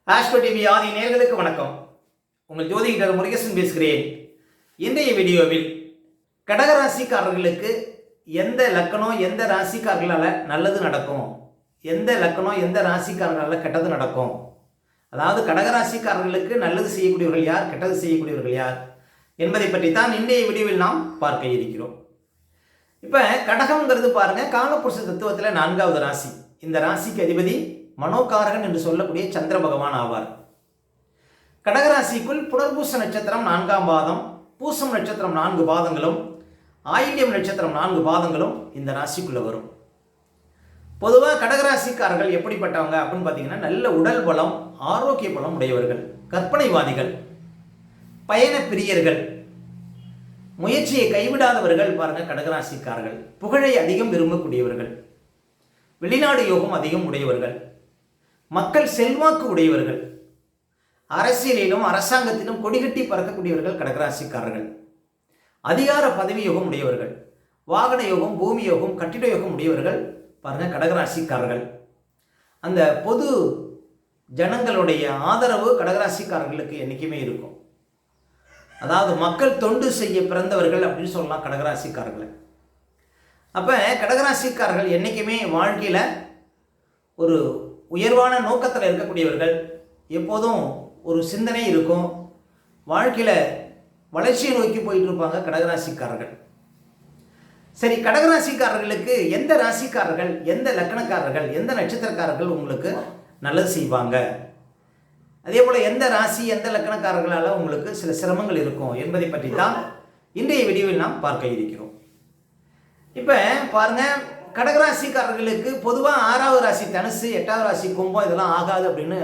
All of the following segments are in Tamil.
ஆஸ்ட்ரோ டிவி ஆதி நேயர்களுக்கு வணக்கம். உங்கள் ஜோதிடர் முருகேசன் பேசுகிறேன். இன்றைய வீடியோவில் கடகராசிக்காரர்களுக்கு எந்த லக்கணம் எந்த ராசிக்காரர்களால் நல்லது நடக்கும், எந்த லக்கணம் எந்த ராசிக்காரர்களால் கெட்டது நடக்கும், அதாவது கடகராசிக்காரர்களுக்கு நல்லது செய்யக்கூடியவர்கள் யார், கெட்டது செய்யக்கூடியவர்கள் யார் என்பதை பற்றி தான் இன்றைய வீடியோவில் நாம் பார்க்க இருக்கிறோம். இப்போ கடகம்ங்கிறது பாருங்க, காலப்புருஷ தத்துவத்தில் 4வது ராசி. இந்த ராசிக்கு அதிபதி மனோகாரகன் என்று சொல்லக்கூடிய சந்திர பகவான் ஆவார். கடகராசிக்குள் புனர்பூச நட்சத்திரம் 4ஆம் பாதம், பூசம் நட்சத்திரம் 4 பாதங்களும், ஆயில்யம் நட்சத்திரம் 4 பாதங்களும் இந்த ராசிக்குள்ள வரும். பொதுவாக கடகராசிக்காரர்கள் எப்படிப்பட்டவங்க அப்படின்னு பார்த்தீங்கன்னா, நல்ல உடல் பலம், ஆரோக்கிய பலம் உடையவர்கள், கற்பனைவாதிகள், பயண பிரியர்கள், முயற்சியை கைவிடாதவர்கள். பாருங்க, கடகராசிக்காரர்கள் புகழை அதிகம் விரும்பக்கூடியவர்கள், வெளிநாடு யோகம் அதிகம் உடையவர்கள், மக்கள் செல்வாக்கு உடையவர்கள், அரசியலிலும் அரசாங்கத்திலும் கொடிகட்டி பறக்கக்கூடியவர்கள் கடகராசிக்காரர்கள், அதிகார பதவி யோகம் உடையவர்கள், வாகன யோகம், பூமி யோகம், கட்டிட யோகம் உடையவர்கள். பாருங்க, கடகராசிக்காரர்கள். அந்த பொது ஜனங்களுடைய ஆதரவு கடகராசிக்காரர்களுக்கு என்றைக்குமே இருக்கும். அதாவது மக்கள் தொண்டு செய்ய பிறந்தவர்கள் அப்படின்னு சொல்லலாம் கடகராசிக்காரர்களை. அப்போ கடகராசிக்காரர்கள் என்றைக்குமே வாழ்க்கையில் ஒரு உயர்வான நோக்கத்தில் இருக்கக்கூடியவர்கள், எப்போதும் ஒரு சிந்தனை இருக்கும், வாழ்க்கையில் வளர்ச்சியை நோக்கி போயிட்டு இருப்பாங்க கடகராசிக்காரர்கள். சரி, கடகராசிக்காரர்களுக்கு எந்த ராசிக்காரர்கள், எந்த லக்கணக்காரர்கள், எந்த நட்சத்திரக்காரர்கள் உங்களுக்கு நல்லது செய்வாங்க, அதே போல் எந்த ராசி எந்த லக்கணக்காரர்களால் உங்களுக்கு சில சிரமங்கள் இருக்கும் என்பதை பற்றி தான் இன்றைய வீடியோவில் நாம் பார்க்க இருக்கிறோம். இப்போ பாருங்கள், கடகராசிக்காரர்களுக்கு பொதுவாக 6வது ராசி தனுசு, 8வது ராசி கும்பம் இதெல்லாம் ஆகாது அப்படின்னு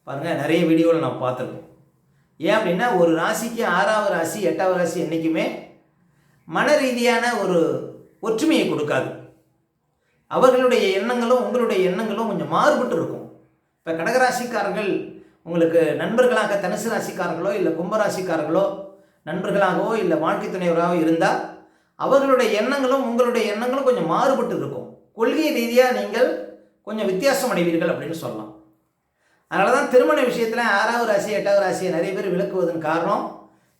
பாருங்கள் நிறைய வீடியோவில் நான் பார்த்துருக்கோம். ஏன் அப்படின்னா, ஒரு ராசிக்கு 6வது ராசி 8வது ராசி என்றைக்குமே மன ரீதியான ஒரு ஒற்றுமையை கொடுக்காது. அவர்களுடைய எண்ணங்களும் உங்களுடைய எண்ணங்களும் கொஞ்சம் மாறுபட்டு இருக்கும். இப்போ கடகராசிக்காரர்கள் உங்களுக்கு நண்பர்களாக தனுசு ராசிக்காரர்களோ இல்லை கும்பராசிக்காரர்களோ நண்பர்களாகவோ இல்லை வாழ்க்கை துணைவராகவோ இருந்தால் அவர்களுடைய எண்ணங்களும் உங்களுடைய எண்ணங்களும் கொஞ்சம் மாறுபட்டு இருக்கும். கொள்கை ரீதியாக நீங்கள் கொஞ்சம் வித்தியாசம் அடைவீர்கள் அப்படின்னு சொல்லலாம். அதனால தான் திருமண விஷயத்தில் 6வது ராசி 8வது ராசியை நிறைய பேர் விளக்குவதன் காரணம்,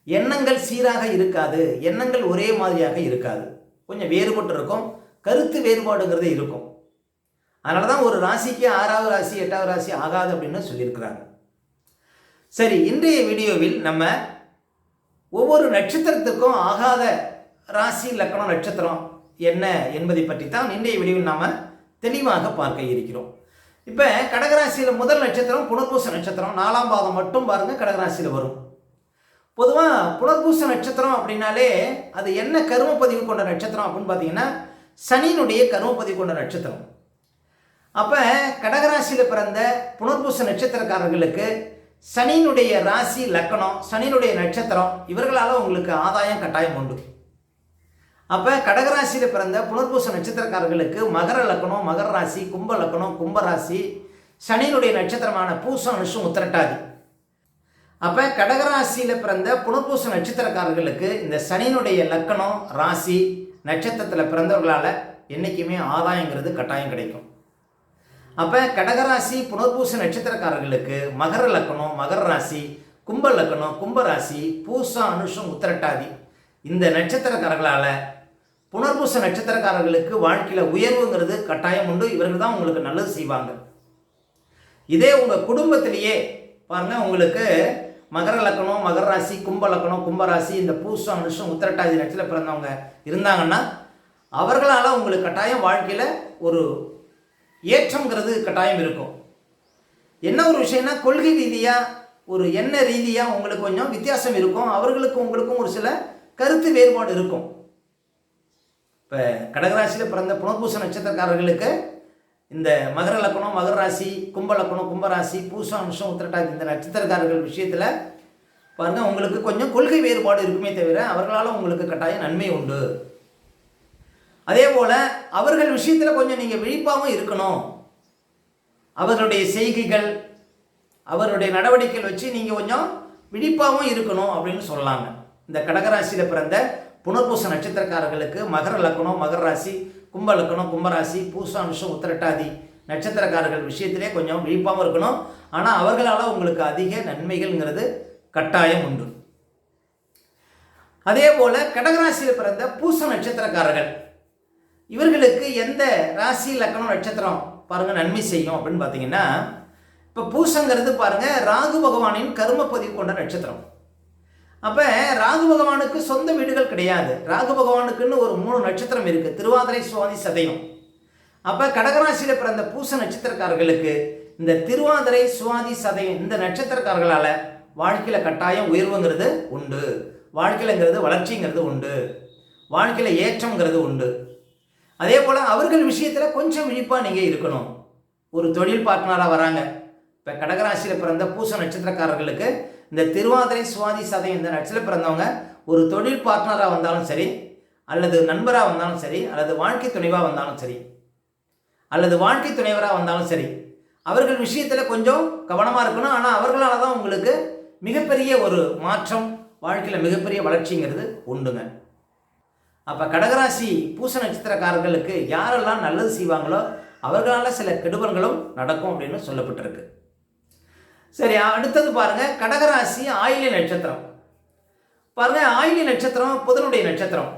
எண்ணங்கள் சீராக இருக்காது, எண்ணங்கள் ஒரே மாதிரியாக இருக்காது, கொஞ்சம் வேறுபட்டு இருக்கும், கருத்து வேறுபாடுங்கிறது இருக்கும். அதனால தான் ஒரு ராசிக்கு 6வது ராசி 8வது ராசி ஆகாது அப்படின்னு சொல்லியிருக்கிறாங்க. சரி, இன்றைய வீடியோவில் நம்ம ஒவ்வொரு நட்சத்திரத்துக்கும் ஆகாத ராசி லக்கணம் நட்சத்திரம் என்ன என்பதை பற்றி தான் இன்றைய வீடியோவில் நாம் தெளிவாக பார்க்க இருக்கிறோம். இப்போ கடகராசியில் முதல் நட்சத்திரம் புனர்பூச நட்சத்திரம், 4ஆம் பாதம் மட்டும் பாருங்கள் கடகராசியில் வரும். பொதுவாக புனர்பூச நட்சத்திரம் அப்படின்னாலே அது என்ன கருமப்பதிவு கொண்ட நட்சத்திரம் அப்படின்னு பார்த்தீங்கன்னா, சனியினுடைய கருமப்பதிவு கொண்ட நட்சத்திரம். அப்போ கடகராசியில் பிறந்த புனர்பூச நட்சத்திரக்காரர்களுக்கு சனியினுடைய ராசி லக்கணம், சனியினுடைய நட்சத்திரம் இவர்களால் உங்களுக்கு ஆதாயம் கட்டாயம் உண்டு. அப்போ கடகராசியில் பிறந்த புனர்பூச நட்சத்திரக்காரர்களுக்கு மகர லக்கணம், மகர ராசி, கும்ப லக்கணம், கும்பராசி, சனியினுடைய நட்சத்திரமான பூசம், அனுஷம், உத்திரட்டாதி. அப்போ கடகராசியில் பிறந்த புனர்பூச நட்சத்திரக்காரர்களுக்கு இந்த சனியினுடைய லக்கணம், ராசி, நட்சத்திரத்தில் பிறந்தவர்களால் என்றைக்குமே ஆதாயங்கிறது கட்டாயம் கிடைக்கும். அப்போ கடகராசி புனர்பூச நட்சத்திரக்காரர்களுக்கு மகர லக்கணம், மகர ராசி, கும்ப லக்கணம், கும்பராசி, பூசம், அனுஷம், உத்திரட்டாதி இந்த நட்சத்திரக்காரர்களால் புனர்பூச நட்சத்திரக்காரர்களுக்கு வாழ்க்கையில் உயர்வுங்கிறது கட்டாயம் உண்டு. இவர்கள் தான் உங்களுக்கு நல்லது செய்வாங்க. இதே உங்கள் குடும்பத்திலேயே பாருங்கள், உங்களுக்கு மகர லக்கணம், மகர ராசி, கும்ப லக்கணம், கும்பராசி, இந்த பூசம், அனுஷம், உத்திரட்டாதி நட்சத்திரம் பிறந்தவங்க இருந்தாங்கன்னா அவர்களால் உங்களுக்கு கட்டாயம் வாழ்க்கையில் ஒரு ஏற்றம்ங்கிறது கட்டாயம் இருக்கும். என்ன ஒரு விஷயம்னா, கொள்கை ரீதியாக ஒரு எண்ண ரீதியாக உங்களுக்கு கொஞ்சம் வித்தியாசம் இருக்கும். அவர்களுக்கும் உங்களுக்கும் ஒரு சில கருத்து வேறுபாடு இருக்கும். இப்போ கடகராசியில் பிறந்த புனர்பூச நட்சத்திரக்காரர்களுக்கு இந்த மகர லக்கணம், மகர ராசி, கும்ப லக்கணம், கும்பராசி, பூசம், அனுஷம், உத்திரட்டாதி இந்த நட்சத்திரக்காரர்கள் விஷயத்தில் பாருங்கள் உங்களுக்கு கொஞ்சம் கொள்கை வேறுபாடு இருக்குமே தவிர அவர்களால் உங்களுக்கு கட்டாயம் நன்மை உண்டு. அதே போல் அவர்கள் விஷயத்தில் கொஞ்சம் நீங்கள் விழிப்பாகவும் இருக்கணும். அவர்களுடைய செய்கைகள், அவருடைய நடவடிக்கைகள் வச்சு நீங்கள் கொஞ்சம் விழிப்பாகவும் இருக்கணும் அப்படின்னு சொல்லலாங்க. இந்த கடகராசியில் பிறந்த புனர்பூச நட்சத்திரக்காரர்களுக்கு மகர லக்கணம், மகர ராசி, கும்ப லக்கணம், கும்பராசி, பூசம், அனுஷம், உத்திரட்டாதி நட்சத்திரக்காரர்கள் விஷயத்திலே கொஞ்சம் விழிப்பாகவும் இருக்கணும். ஆனால் அவர்களால் உங்களுக்கு அதிக நன்மைகள்ங்கிறது கட்டாயம் உண்டு. அதே போல் கடகராசியில் பிறந்த பூச நட்சத்திரக்காரர்கள் இவர்களுக்கு எந்த ராசி லக்னம் நட்சத்திரம் பாருங்கள் நன்மை செய்யும் அப்படின்னு பார்த்தீங்கன்னா, இப்போ பூசங்கிறது பாருங்கள் ராகு பகவானின் கர்ம பதிவு கொண்ட நட்சத்திரம். அப்போ ராகு பகவானுக்கு சொந்த வீடுகள் கிடையாது. ராகு பகவானுக்குன்னு ஒரு 3 நட்சத்திரம் இருக்குது, திருவாதிரை சுவாதி சதயம். அப்போ கடகராசியில் பிறந்த பூச நட்சத்திரக்காரர்களுக்கு இந்த திருவாதிரை சுவாதி சதயம் இந்த நட்சத்திரக்காரர்களால் வாழ்க்கையில் கட்டாயம் உயர்வுங்கிறது உண்டு, வாழ்க்கையிலங்கிறது வளர்ச்சிங்கிறது உண்டு, வாழ்க்கையில் ஏற்றம்ங்கிறது உண்டு. அதே போல் அவர்கள் விஷயத்தில் கொஞ்சம் விழிப்பாக நீங்கள் இருக்கணும். ஒரு தொழில் பார்ட்னராக வராங்க. இப்போ கடகராசியில் பிறந்த பூச நட்சத்திரக்காரர்களுக்கு இந்த திருவாதிரை சுவாதி சதயம் இந்த நட்சத்திரத்தில் பிறந்தவங்க ஒரு தொழில் பார்ட்னராக வந்தாலும் சரி, அல்லது நண்பராக வந்தாலும் சரி, அல்லது வாழ்க்கை துணைவாக வந்தாலும் சரி, அல்லது வாழ்க்கை துணைவராக வந்தாலும் சரி, அவர்கள் விஷயத்தில் கொஞ்சம் கவனமாக இருக்கணும். ஆனால் அவர்களால் தான் உங்களுக்கு மிகப்பெரிய ஒரு மாற்றம், வாழ்க்கையில் மிகப்பெரிய வளர்ச்சிங்கிறது உண்டுங்க. அப்போ கடகராசி பூச நட்சத்திரக்காரர்களுக்கு யாரெல்லாம் நல்லது செய்வாங்களோ அவர்களால் சில கெடுபல்களும் நடக்கும் அப்படின்னு சொல்லப்பட்டிருக்கு. சரி, அடுத்தது பாருங்கள் கடகராசி ஆயில்ய நட்சத்திரம். பாருங்கள், ஆயில்ய நட்சத்திரம் புதனுடைய நட்சத்திரம்.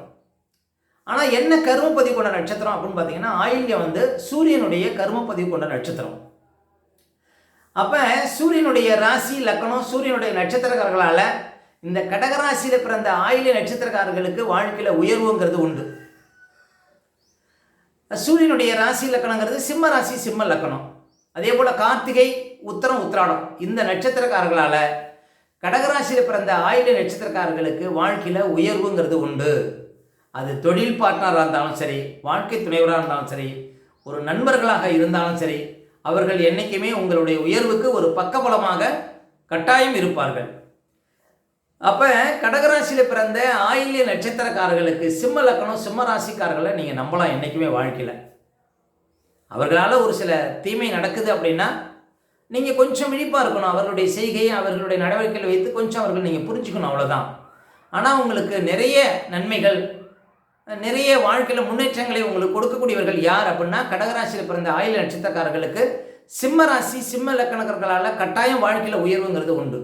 ஆனால் என்ன கர்மப்பதிவு கொண்ட நட்சத்திரம் அப்படின்னு பார்த்தீங்கன்னா, ஆயில்யம் சூரியனுடைய கர்மப்பதிவு கொண்ட நட்சத்திரம். அப்போ சூரியனுடைய ராசி லக்னம் சூரியனுடைய நட்சத்திரக்காரர்களால் இந்த கடகராசியில் பிறந்த ஆயில்ய நட்சத்திரக்காரர்களுக்கு வாழ்க்கையில் உயர்வுங்கிறது உண்டு. சூரியனுடைய ராசி லக்கணங்கிறது சிம்ம ராசி சிம்ம லக்கணம். அதே போல் கார்த்திகை உத்தரம் உத்திராடம் இந்த நட்சத்திரக்காரர்களால் கடகராசியில் பிறந்த ஆயில்ய நட்சத்திரக்காரர்களுக்கு வாழ்க்கையில் உயர்வுங்கிறது உண்டு. அது தொழில் பார்ட்னராக இருந்தாலும் சரி, வாழ்க்கை துணைவராக இருந்தாலும் சரி, ஒரு நண்பர்களாக இருந்தாலும் சரி, அவர்கள் என்றைக்குமே உங்களுடைய உயர்வுக்கு ஒரு பக்கபலமாக கட்டாயம் இருப்பார்கள். அப்போ கடகராசியில் பிறந்த ஆயில்ய நட்சத்திரக்காரர்களுக்கு சிம்ம லக்கணம் சிம்ம ராசிக்காரர்களை நீங்கள் நம்பலாம். என்றைக்குமே வாழ்க்கையில் அவர்களால் ஒரு சில தீமை நடக்குது அப்படின்னா நீங்கள் கொஞ்சம் விழிப்பாக இருக்கணும். அவர்களுடைய செய்கையை அவர்களுடைய நடவடிக்கைகளை வைத்து கொஞ்சம் அவர்கள் நீங்கள் புரிஞ்சுக்கணும், அவ்வளோதான். ஆனால் உங்களுக்கு நிறைய நன்மைகள், நிறைய வாழ்க்கையில் முன்னேற்றங்களை உங்களுக்கு கொடுக்கக்கூடியவர்கள் யார் அப்படின்னா கடகராசியில் பிறந்த ஆயில்ய நட்சத்திரக்காரர்களுக்கு சிம்ம ராசி சிம்ம லக்கணக்காரர்களால் கட்டாயம் வாழ்க்கையில் உயர்வுங்கிறது உண்டு.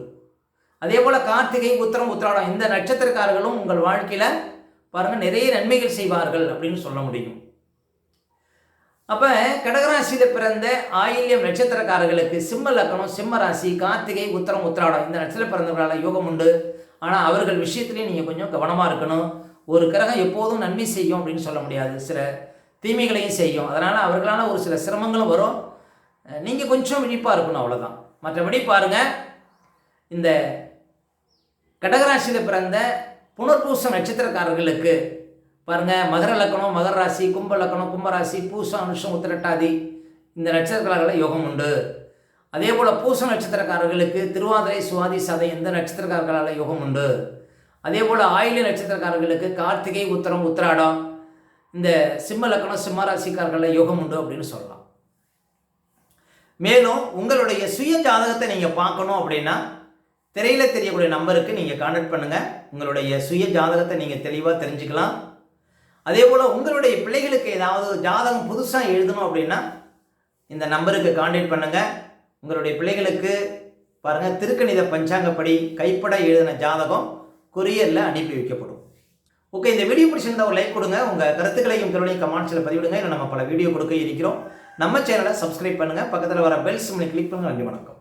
அதே போல் கார்த்திகை உத்தரம் உத்திராடம் இந்த நட்சத்திரக்காரர்களும் உங்கள் வாழ்க்கையில் பாருங்கள் நிறைய நன்மைகள் செய்வார்கள் அப்படின்னு சொல்ல முடியும். அப்போ கடகராசியில் பிறந்த ஆயில்யம் நட்சத்திரக்காரர்களுக்கு சிம்ம லக்கணம் சிம்ம ராசி கார்த்திகை உத்தரம் உத்திராடம் இந்த நட்சத்திர பிறந்தவர்களால் யோகம் உண்டு. ஆனால் அவர்கள் விஷயத்துலேயும் நீங்கள் கொஞ்சம் கவனமாக இருக்கணும். ஒரு கிரகம் எப்போதும் நன்மை செய்யும் அப்படின்னு சொல்ல முடியாது, சில தீமைகளையும் செய்யும். அதனால் அவர்களால் ஒரு சில சிரமங்களும் வரும். நீங்கள் கொஞ்சம் விழிப்பாக இருக்கணும், அவ்வளோதான். மற்றபடி பாருங்கள், இந்த கடகராசியில் பிறந்த புனர்பூச நட்சத்திரக்காரர்களுக்கு பாருங்கள் மகர லக்கணம் மகர ராசி கும்ப லக்கணம் கும்பராசி பூசம் அனுஷம் உத்திரட்டாதி இந்த நட்சத்திரக்காரர்களில் யோகம் உண்டு. அதே போல் பூச நட்சத்திரக்காரர்களுக்கு திருவாதிரை சுவாதி சதயம் இந்த நட்சத்திரக்காரர்களால் யோகம் உண்டு. அதே போல் ஆயில்ய நட்சத்திரக்காரர்களுக்கு கார்த்திகை உத்தரம் உத்திராடம் இந்த சிம்ம லக்கணம் சிம்ம ராசிக்காரர்களில் யோகம் உண்டு அப்படின்னு சொல்லலாம். மேலும் உங்களுடைய சுய ஜாதகத்தை நீங்கள் பார்க்கணும் அப்படின்னா திரையில் தெரியக்கூடிய நம்பருக்கு நீங்கள் கான்டாக்ட் பண்ணுங்கள். உங்களுடைய சுய ஜாதகத்தை நீங்கள் தெளிவாக தெரிஞ்சுக்கலாம். அதே போல் உங்களுடைய பிள்ளைகளுக்கு ஏதாவது ஜாதகம் புதுசாக எழுதணும் அப்படின்னா இந்த நம்பருக்கு கான்டாக்ட் பண்ணுங்கள். உங்களுடைய பிள்ளைகளுக்கு பாருங்கள் திருக்கணித பஞ்சாங்கப்படி கைப்பட எழுதின ஜாதகம் கொரியரில் அனுப்பி வைக்கப்படும். ஓகே, இந்த வீடியோ பிடிச்சிருந்தா ஒரு லைக் கொடுங்க. உங்கள் கருத்துக்களையும் கருணையும் கமெண்ட்ஸில் பதிவிடுங்க. இன்னும் நம்ம பல வீடியோ கொடுக்க இருக்கிறோம். நம்ம சேனலை சப்ஸ்கிரைப் பண்ணுங்கள். பக்கத்தில் வர பெல் சிம்லை கிளிக் பண்ணுங்கள். நன்றி, வணக்கம்.